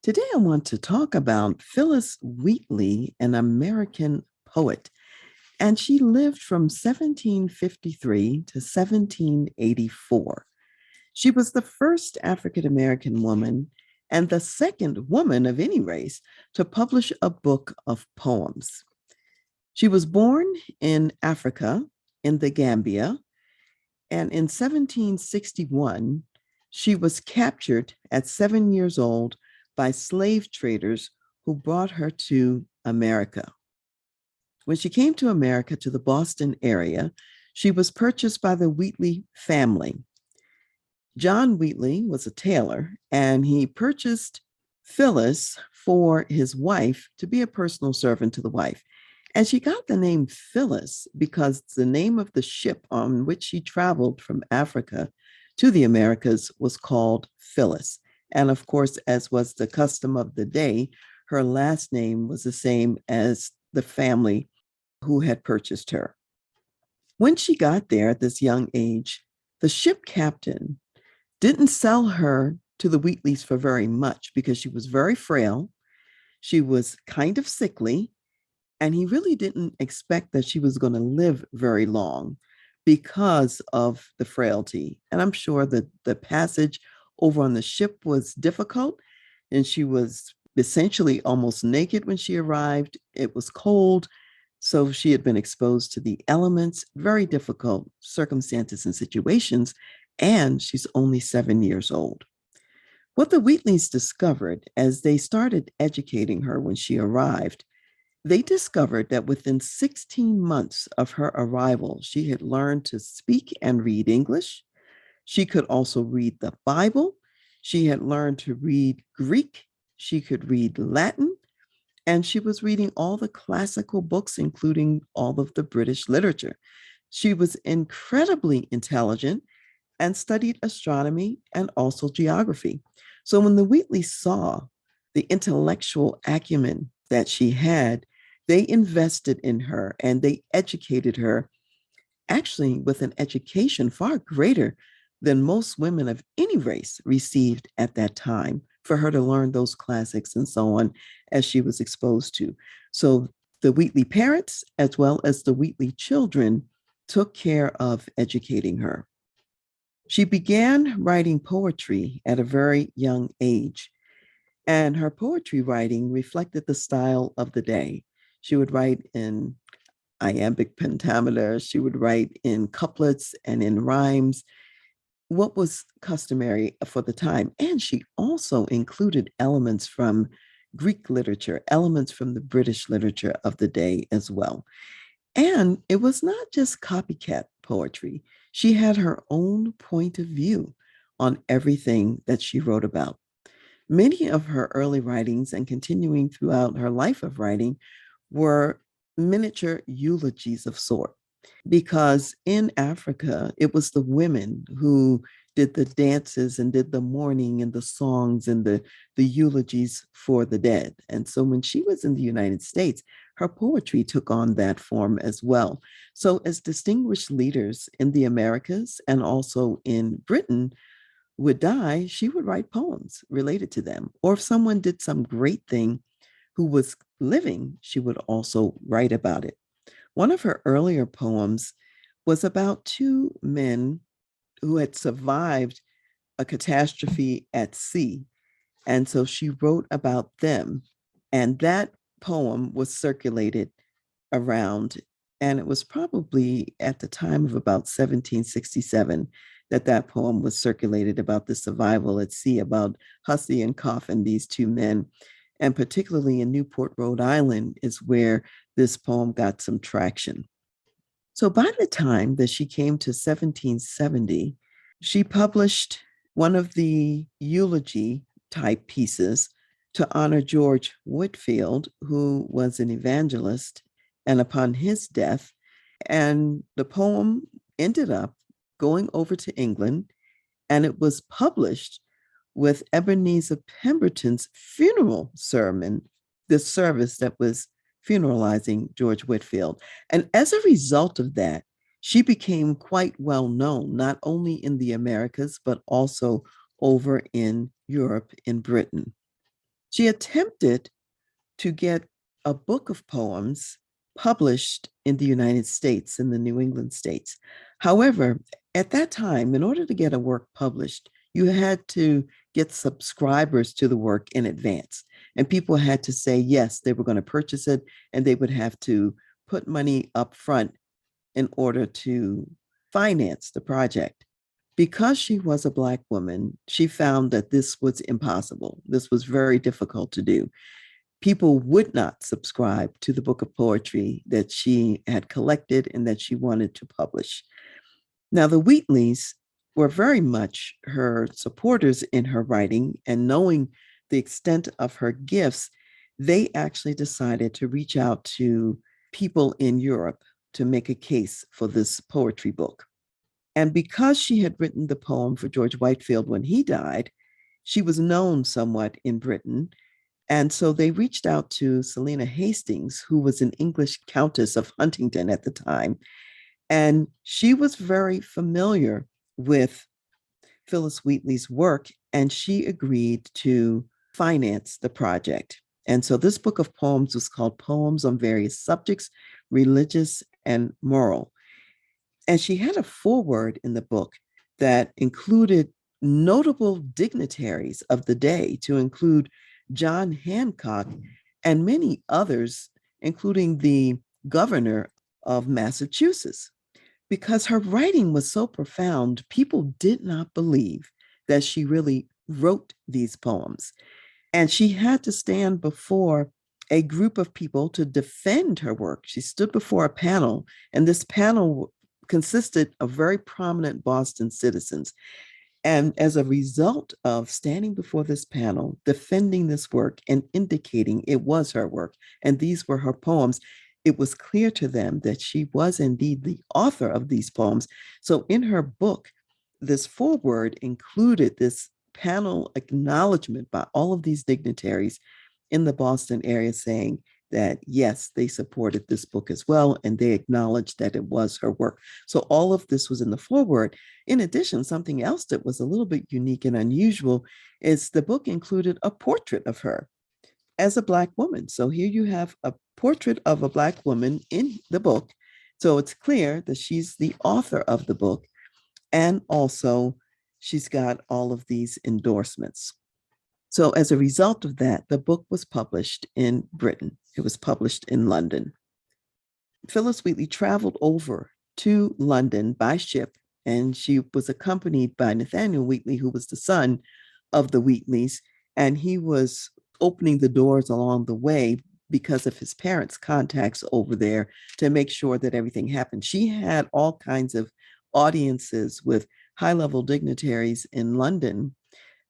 Today, I want to talk about Phillis Wheatley, an American poet, and she lived from 1753 to 1784. She was the first African American woman and the second woman of any race to publish a book of poems. She was born in Africa, in the Gambia, and in 1761, she was captured at 7 years old by slave traders who brought her to America. When she came to America, to the Boston area, she was purchased by the Wheatley family. John Wheatley was a tailor, and he purchased Phillis for his wife to be a personal servant to the wife. And she got the name Phillis because the name of the ship on which she traveled from Africa to the Americas was called Phillis. And of course, as was the custom of the day, her last name was the same as the family who had purchased her. When she got there at this young age, the ship captain didn't sell her to the Wheatleys for very much because she was very frail. She was kind of sickly, and he really didn't expect that she was going to live very long because of the frailty. And I'm sure that the passage over on the ship was difficult, and she was essentially almost naked when she arrived. It was cold, so she had been exposed to the elements, very difficult circumstances and situations, and she's only 7 years old. What the Wheatleys discovered as they started educating her when she arrived, they discovered that within 16 months of her arrival, she had learned to speak and read English. She could also read the Bible. She had learned to read Greek. She could read Latin. And she was reading all the classical books, including all of the British literature. She was incredibly intelligent and studied astronomy and also geography. So when the Wheatleys saw the intellectual acumen that she had, they invested in her and they educated her, actually with an education far greater than most women of any race received at that time, for her to learn those classics and so on as she was exposed to. So the Wheatley parents, as well as the Wheatley children, took care of educating her. She began writing poetry at a very young age, and her poetry writing reflected the style of the day. She would write in iambic pentameter, she would write in couplets and in rhymes, what was customary for the time. And she also included elements from Greek literature, elements from the British literature of the day as well. And it was not just copycat poetry. She had her own point of view on everything that she wrote about. Many of her early writings and continuing throughout her life of writing were miniature eulogies of sort, because in Africa, it was the women who did the dances and did the mourning and the songs and the eulogies for the dead. And so when she was in the United States, her poetry took on that form as well. So as distinguished leaders in the Americas and also in Britain would die, she would write poems related to them. Or if someone did some great thing who was living, she would also write about it. One of her earlier poems was about two men who had survived a catastrophe at sea. And so she wrote about them. And that poem was circulated around, and it was probably at the time of about 1767 that that poem was circulated about the survival at sea, about Hussey and Coffin, these two men. And particularly in Newport, Rhode Island, is where this poem got some traction. So by the time that she came to 1770, she published one of the eulogy type pieces to honor George Whitefield, who was an evangelist, and upon his death. And the poem ended up going over to England, and it was published with Ebenezer Pemberton's funeral sermon, the service that was funeralizing George Whitefield. And as a result of that, she became quite well known, not only in the Americas, but also over in Europe, in Britain. She attempted to get a book of poems published in the United States, in the New England states. However, at that time, in order to get a work published, you had to get subscribers to the work in advance. And people had to say, yes, they were going to purchase it, and they would have to put money up front in order to finance the project. Because she was a Black woman, she found that this was impossible. This was very difficult to do. People would not subscribe to the book of poetry that she had collected and that she wanted to publish. Now, the Wheatleys were very much her supporters in her writing, and knowing the extent of her gifts, they actually decided to reach out to people in Europe to make a case for this poetry book. And because she had written the poem for George Whitefield when he died, she was known somewhat in Britain. And so they reached out to Selina Hastings, who was an English Countess of Huntingdon at the time. And she was very familiar with Phillis Wheatley's work, and she agreed to finance the project. And so this book of poems was called Poems on Various Subjects, Religious and Moral. And she had a foreword in the book that included notable dignitaries of the day, to include John Hancock and many others, including the governor of Massachusetts. Because her writing was so profound, people did not believe that she really wrote these poems. And she had to stand before a group of people to defend her work. She stood before a panel, and this panel consisted of very prominent Boston citizens. And as a result of standing before this panel, defending this work and indicating it was her work, and these were her poems, it was clear to them that she was indeed the author of these poems. So in her book, this foreword included this panel acknowledgement by all of these dignitaries in the Boston area, saying that, yes, they supported this book as well, and they acknowledged that it was her work. So all of this was in the foreword. In addition, something else that was a little bit unique and unusual is the book included a portrait of her as a Black woman. So here you have a portrait of a Black woman in the book. So it's clear that she's the author of the book. And also, she's got all of these endorsements. So as a result of that, the book was published in Britain. It was published in London. Phillis Wheatley traveled over to London by ship, and she was accompanied by Nathaniel Wheatley, who was the son of the Wheatleys, and he was opening the doors along the way because of his parents' contacts over there to make sure that everything happened. She had all kinds of audiences with high-level dignitaries in London,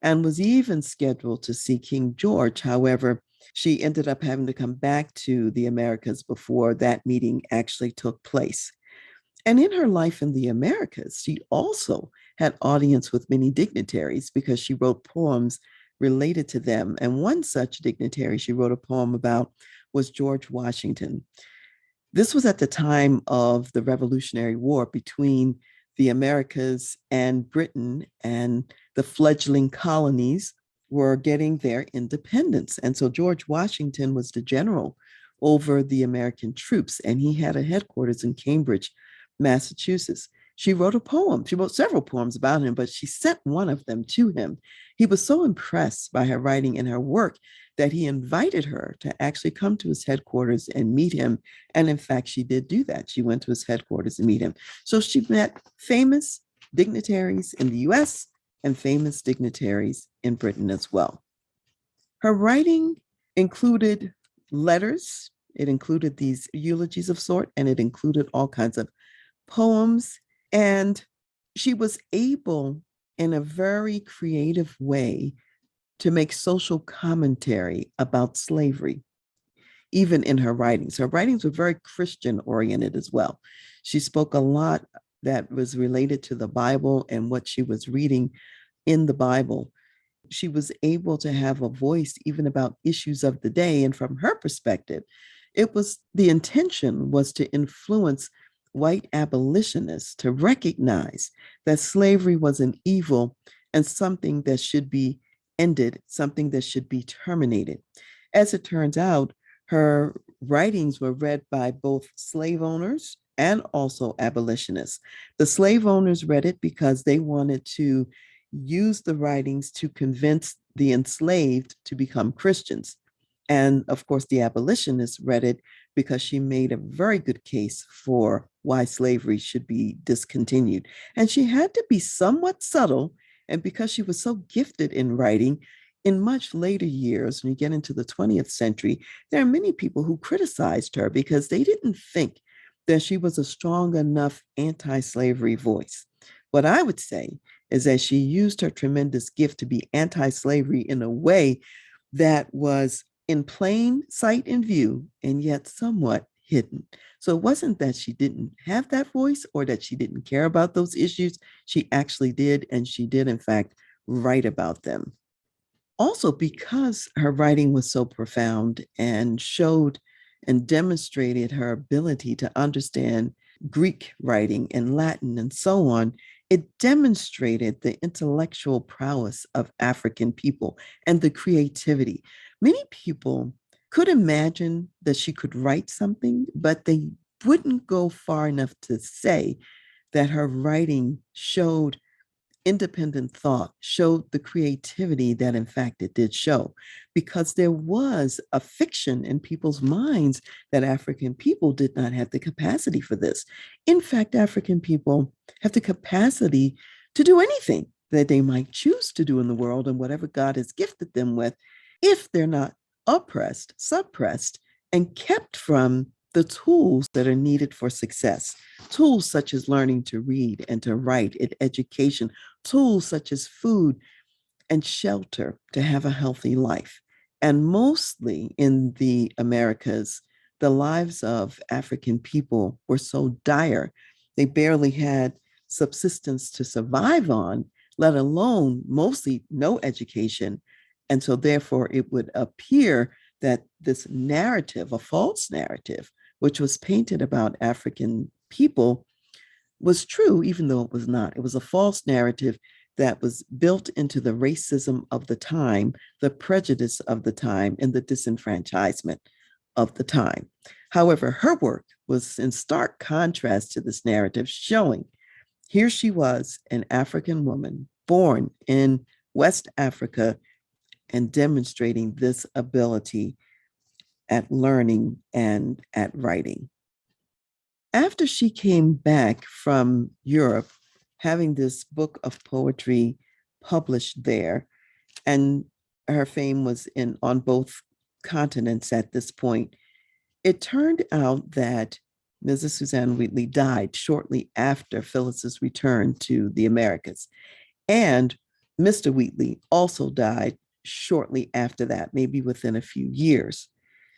and was even scheduled to see King George. However, she ended up having to come back to the Americas before that meeting actually took place. And in her life in the Americas, she also had audience with many dignitaries because she wrote poems related to them. And one such dignitary she wrote a poem about was George Washington. This was at the time of the Revolutionary War between the Americas and Britain, and the fledgling colonies were getting their independence. And so George Washington was the general over the American troops, and he had a headquarters in Cambridge, Massachusetts. She wrote a poem. She wrote several poems about him, but she sent one of them to him. He was so impressed by her writing and her work that he invited her to actually come to his headquarters and meet him. And in fact, she did do that. She went to his headquarters and meet him. So she met famous dignitaries in the US and famous dignitaries in Britain as well. Her writing included letters, it included these eulogies of sort, and it included all kinds of poems. And she was able, in a very creative way, to make social commentary about slavery, even in her writings. Her writings were very Christian oriented as well. She spoke a lot that was related to the Bible and what she was reading in the Bible. She was able to have a voice even about issues of the day. And from her perspective, the intention was to influence white abolitionists to recognize that slavery was an evil and something that should be ended, something that should be terminated. As it turns out, her writings were read by both slave owners and also abolitionists. The slave owners read it because they wanted to use the writings to convince the enslaved to become Christians. And of course, the abolitionists read it because she made a very good case for why slavery should be discontinued. And she had to be somewhat subtle. And because she was so gifted in writing, in much later years, when you get into the 20th century, there are many people who criticized her because they didn't think that she was a strong enough anti slavery voice. What I would say is that she used her tremendous gift to be anti slavery in a way that was in plain sight and view and yet somewhat hidden. So it wasn't that she didn't have that voice or that she didn't care about those issues. She actually did, and she did, in fact, write about them. Also, because her writing was so profound and showed and demonstrated her ability to understand Greek writing and Latin and so on, it demonstrated the intellectual prowess of African people and the creativity. Many people could imagine that she could write something, but they wouldn't go far enough to say that her writing showed independent thought, showed the creativity that in fact it did show, because there was a fiction in people's minds that African people did not have the capacity for this. In fact, African people have the capacity to do anything that they might choose to do in the world and whatever God has gifted them with, if they're not oppressed, suppressed, and kept from the tools that are needed for success. Tools such as learning to read and to write, education, tools such as food and shelter to have a healthy life. And mostly in the Americas, the lives of African people were so dire, they barely had subsistence to survive on, let alone mostly no education. And so, therefore, it would appear that this narrative, a false narrative, which was painted about African people, was true, even though it was not. It was a false narrative that was built into the racism of the time, the prejudice of the time, and the disenfranchisement of the time. However, her work was in stark contrast to this narrative, showing here she was, an African woman born in West Africa, and demonstrating this ability at learning and at writing. After she came back from Europe, having this book of poetry published there, and her fame was on both continents at this point, it turned out that Mrs. Suzanne Wheatley died shortly after Phillis's return to the Americas. And Mr. Wheatley also died shortly after that, maybe within a few years.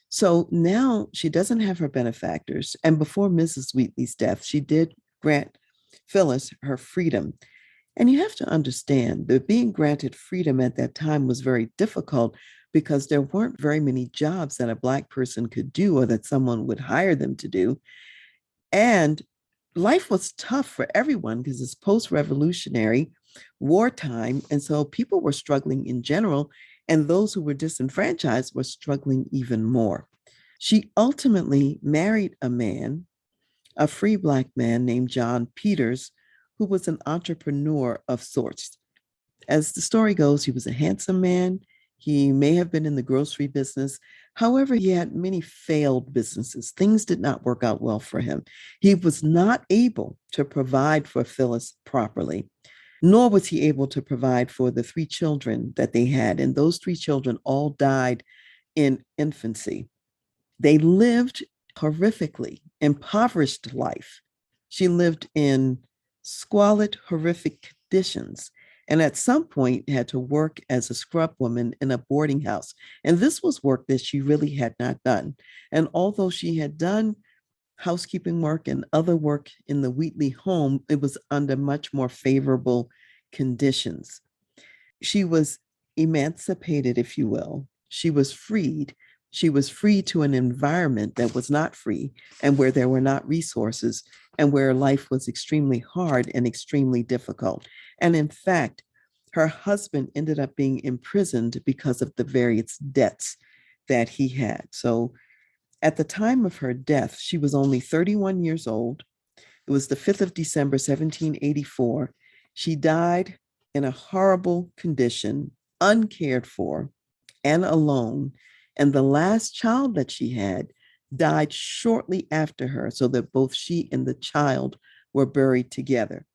So now she doesn't have her benefactors. And before Mrs. Wheatley's death, she did grant Phillis her freedom. And you have to understand that being granted freedom at that time was very difficult because there weren't very many jobs that a Black person could do or that someone would hire them to do. And life was tough for everyone because it's post-revolutionary wartime. And so people were struggling in general, and those who were disenfranchised were struggling even more. She ultimately married a man, a free Black man named John Peters, who was an entrepreneur of sorts. As the story goes, he was a handsome man. He may have been in the grocery business. However, he had many failed businesses. Things did not work out well for him. He was not able to provide for Phillis properly, nor was he able to provide for the three children that they had. And those three children all died in infancy. They lived horrifically impoverished life. She lived in squalid, horrific conditions, and at some point had to work as a scrub woman in a boarding house. And this was work that she really had not done. And although she had done housekeeping work and other work in the Wheatley home, it was under much more favorable conditions. She was emancipated, if you will. She was freed. She was free to an environment that was not free and where there were not resources and where life was extremely hard and extremely difficult. And in fact, Her husband ended up being imprisoned because of the various debts that he had. So at the time of her death, she was only 31 years old. It was the 5th of December, 1784. She died in a horrible condition, uncared for, and alone. And the last child that she had died shortly after her, so that both she and the child were buried together.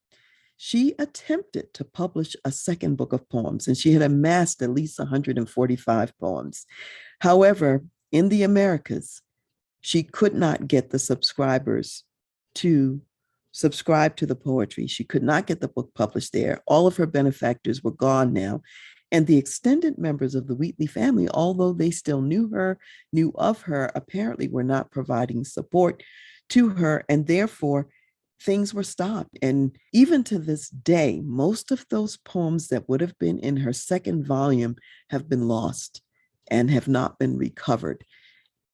She attempted to publish a second book of poems, and she had amassed at least 145 poems. However, in the Americas, she could not get the subscribers to subscribe to the poetry. She could not get the book published there. All of her benefactors were gone now. And the extended members of the Wheatley family, although they still knew her, knew of her, apparently were not providing support to her. And therefore, things were stopped. And even to this day, most of those poems that would have been in her second volume have been lost and have not been recovered.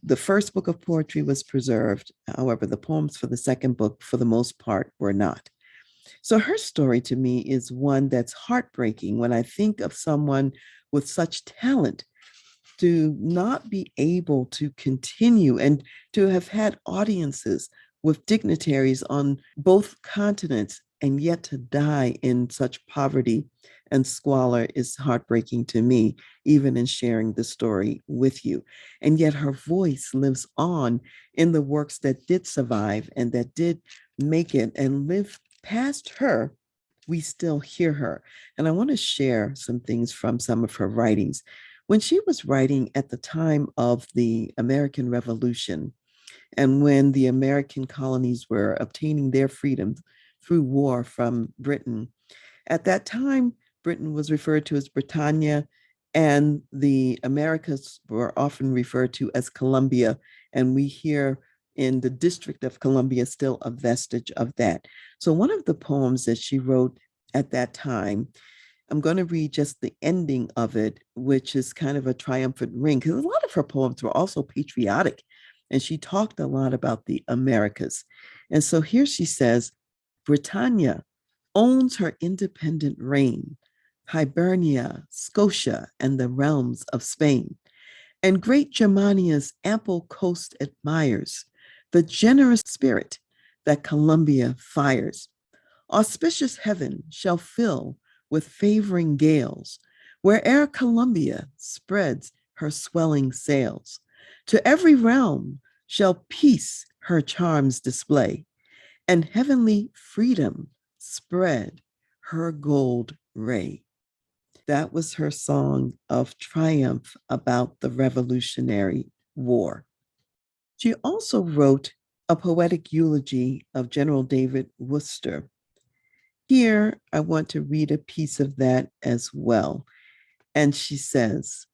The first book of poetry was preserved. However, the poems for the second book, for the most part, were not. So her story to me is one that's heartbreaking when I think of someone with such talent to not be able to continue and to have had audiences with dignitaries on both continents and yet to die in such poverty and squalor is heartbreaking to me, even in sharing the story with you. And yet her voice lives on in the works that did survive and that did make it and live past her. We still hear her. And I want to share some things from some of her writings. When she was writing at the time of the American Revolution, and when the American colonies were obtaining their freedom through war from Britain, at that time, Britain was referred to as Britannia, and the Americas were often referred to as Columbia. And we hear in the District of Columbia still a vestige of that. So, one of the poems that she wrote at that time, I'm going to read just the ending of it, which is kind of a triumphant ring, because a lot of her poems were also patriotic. And she talked a lot about the Americas. And so here she says, Britannia owns her independent reign, Hibernia, Scotia, and the realms of Spain. And great Germania's ample coast admires the generous spirit that Columbia fires. Auspicious heaven shall fill with favoring gales, where'er Columbia spreads her swelling sails. To every realm shall peace her charms display, and heavenly freedom spread her gold ray. That was her song of triumph about the Revolutionary War. She also wrote a poetic eulogy of General David Wooster. Here, I want to read a piece of that as well. And she says,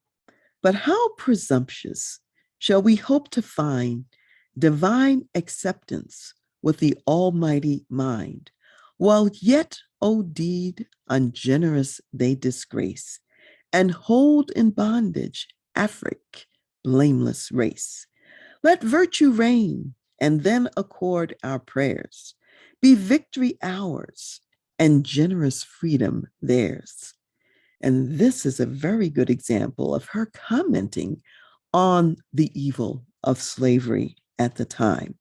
but how presumptuous shall we hope to find divine acceptance with the Almighty mind, while yet, O deed ungenerous, they disgrace, and hold in bondage Afric, blameless race. Let virtue reign, and then accord our prayers, be victory ours, and generous freedom theirs. And this is a very good example of her commenting on the evil of slavery at the time.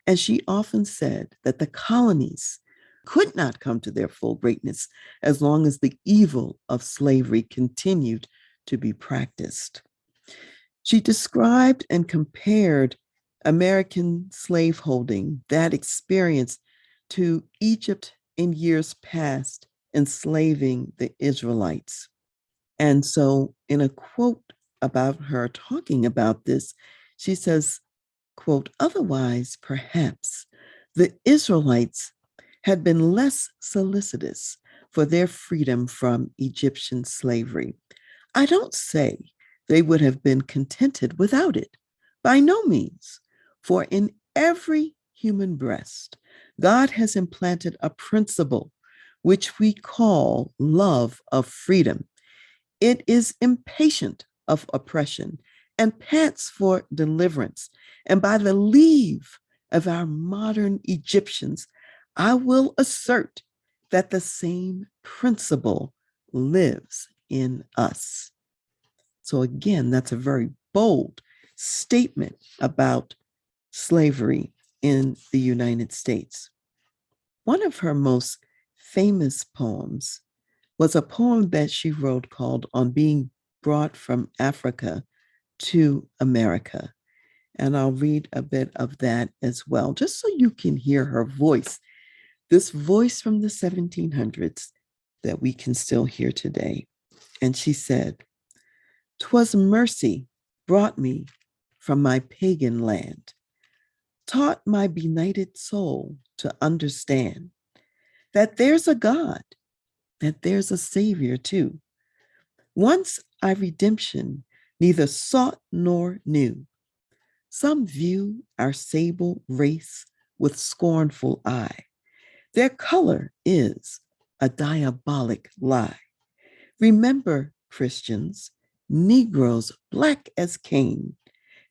And she often said that the colonies could not come to their full greatness as long as the evil of slavery continued to be practiced. She described and compared American slaveholding, that experience, to Egypt in years past enslaving the Israelites. And so, in a quote about her talking about this, she says, quote, otherwise, perhaps the Israelites had been less solicitous for their freedom from Egyptian slavery. I don't say they would have been contented without it. By no means. For in every human breast, God has implanted a principle which we call love of freedom. It is impatient of oppression and pants for deliverance. And by the leave of our modern Egyptians, I will assert that the same principle lives in us. So again, that's a very bold statement about slavery in the United States. One of her most famous poems was a poem that she wrote called On Being Brought from Africa to America. And I'll read a bit of that as well, just so you can hear her voice, this voice from the 1700s that we can still hear today. And she said, "'Twas mercy brought me from my pagan land, taught my benighted soul to understand that there's a God, that there's a Savior too. Once I redemption neither sought nor knew. Some view our sable race with scornful eye. Their color is a diabolic lie. Remember, Christians, Negroes black as Cain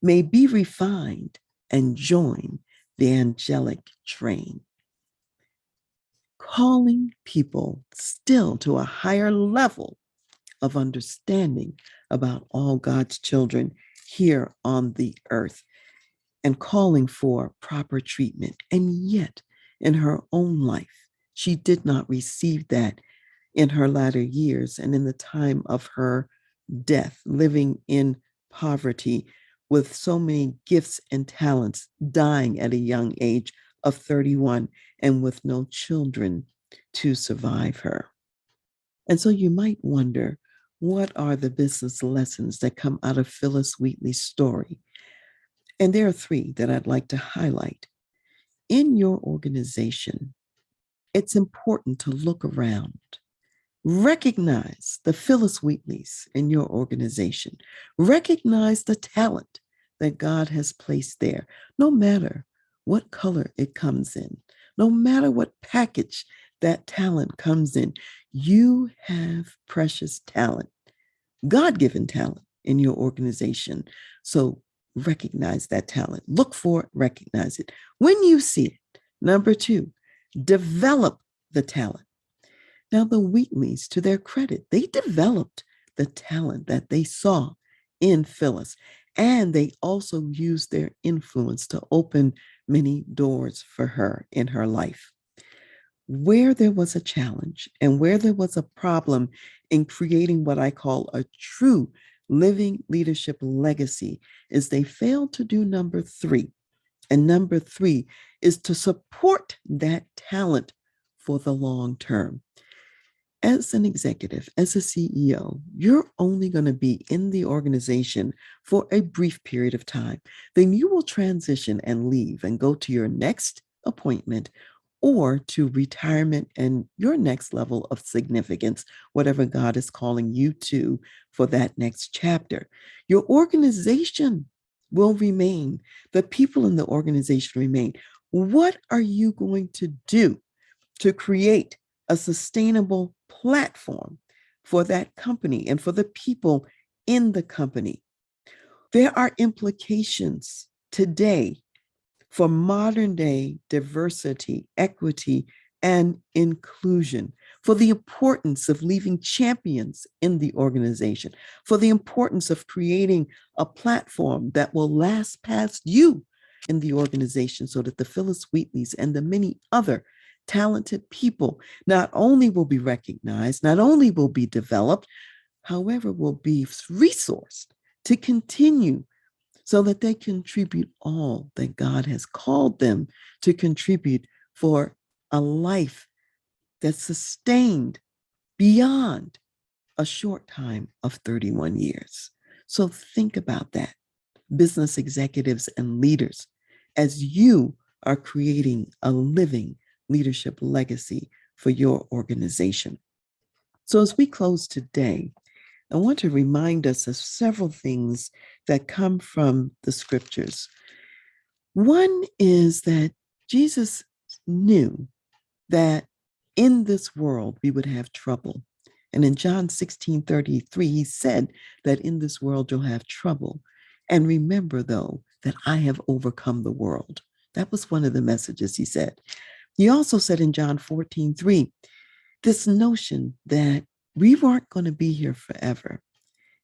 may be refined and join the angelic train." Calling people still to a higher level of understanding about all God's children here on the earth and calling for proper treatment. And yet, in her own life, she did not receive that in her latter years and in the time of her death, living in poverty with so many gifts and talents, dying at a young age of 31 and with no children to survive her. And so you might wonder, what are the business lessons that come out of Phillis Wheatley's story? And there are three that I'd like to highlight. In your organization, it's important to look around. Recognize the Phillis Wheatleys in your organization. Recognize the talent that God has placed there, no matter what color it comes in, no matter what package that talent comes in. You have precious talent, God-given talent in your organization. So recognize that talent. Look for it, recognize it. When you see it, number two, develop the talent. Now, the Wheatleys, to their credit, they developed the talent that they saw in Phillis, and they also used their influence to open many doors for her in her life. Where there was a challenge and where there was a problem in creating what I call a true living leadership legacy is they failed to do number three. And number three is to support that talent for the long term. As an executive, as a CEO, you're only going to be in the organization for a brief period of time. Then you will transition and leave and go to your next appointment or to retirement and your next level of significance, whatever God is calling you to for that next chapter. Your organization will remain. The people in the organization remain. What are you going to do to create a sustainable platform for that company and for the people in the company? There are implications today for modern day diversity, equity, and inclusion, for the importance of leaving champions in the organization, for the importance of creating a platform that will last past you in the organization so that the Phillis Wheatleys and the many other talented people not only will be recognized, not only will be developed, however, will be resourced to continue so that they contribute all that God has called them to contribute for a life that's sustained beyond a short time of 31 years. So think about that, business executives and leaders, as you are creating a living leadership legacy for your organization. So as we close today, I want to remind us of several things that come from the scriptures. One is that Jesus knew that in this world we would have trouble. And in John 16:33, he said that in this world you'll have trouble. And remember, though, that I have overcome the world. That was one of the messages he said. He also said in John 14:3, this notion that we weren't going to be here forever,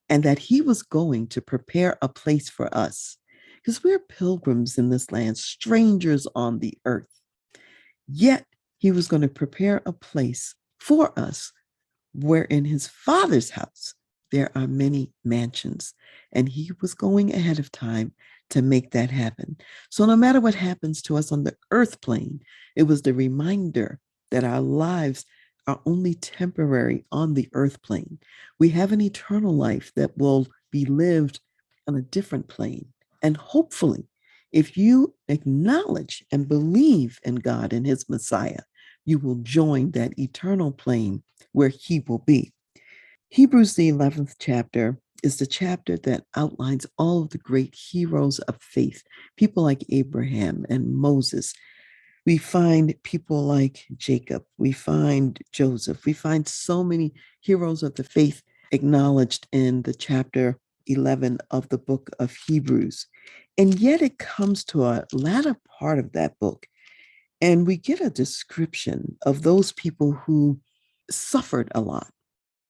and that he was going to prepare a place for us because we're pilgrims in this land, strangers on the earth. Yet he was going to prepare a place for us where in his Father's house there are many mansions, and he was going ahead of time to make that happen. So no matter what happens to us on the earth plane, it was the reminder that our lives are only temporary on the earth plane. We have an eternal life that will be lived on a different plane. And hopefully, if you acknowledge and believe in God and his Messiah, you will join that eternal plane where he will be. Hebrews, the 11th chapter, is the chapter that outlines all of the great heroes of faith, people like Abraham and Moses. We find people like Jacob. We find Joseph. We find so many heroes of the faith acknowledged in the chapter 11 of the book of Hebrews. And yet it comes to a latter part of that book, and we get a description of those people who suffered a lot.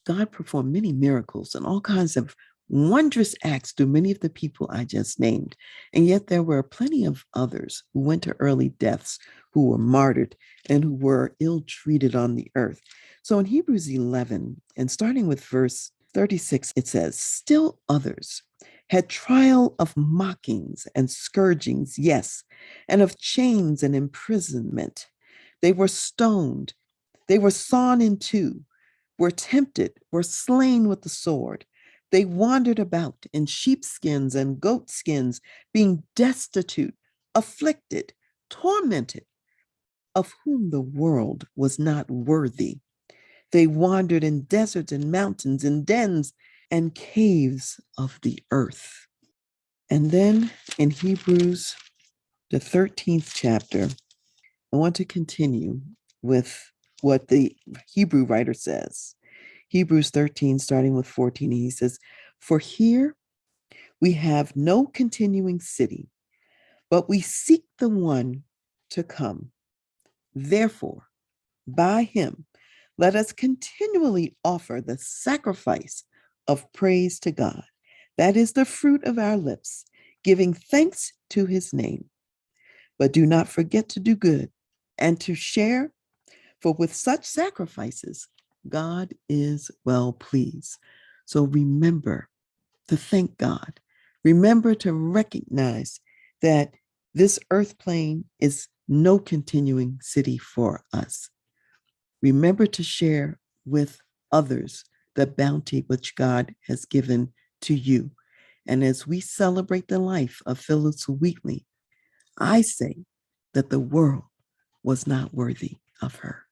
God performed many miracles and all kinds of wondrous acts through many of the people I just named. And yet there were plenty of others who went to early deaths, who were martyred, and who were ill-treated on the earth. So in Hebrews 11, and starting with verse 36, it says, "Still others had trial of mockings and scourgings, yes, and of chains and imprisonment. They were stoned, they were sawn in two, were tempted, were slain with the sword. They wandered about in sheepskins and goatskins, being destitute, afflicted, tormented, of whom the world was not worthy. They wandered in deserts and mountains, in dens and caves of the earth." And then in Hebrews, the 13th chapter, I want to continue with what the Hebrew writer says. Hebrews 13, starting with 14, he says, "For here we have no continuing city, but we seek the one to come. Therefore, by him, let us continually offer the sacrifice of praise to God. That is the fruit of our lips, giving thanks to his name. But do not forget to do good and to share, for with such sacrifices, God is well pleased." So remember to thank God. Remember to recognize that this earth plane is no continuing city for us. Remember to share with others the bounty which God has given to you. And as we celebrate the life of Phillis Wheatley, I say that the world was not worthy of her.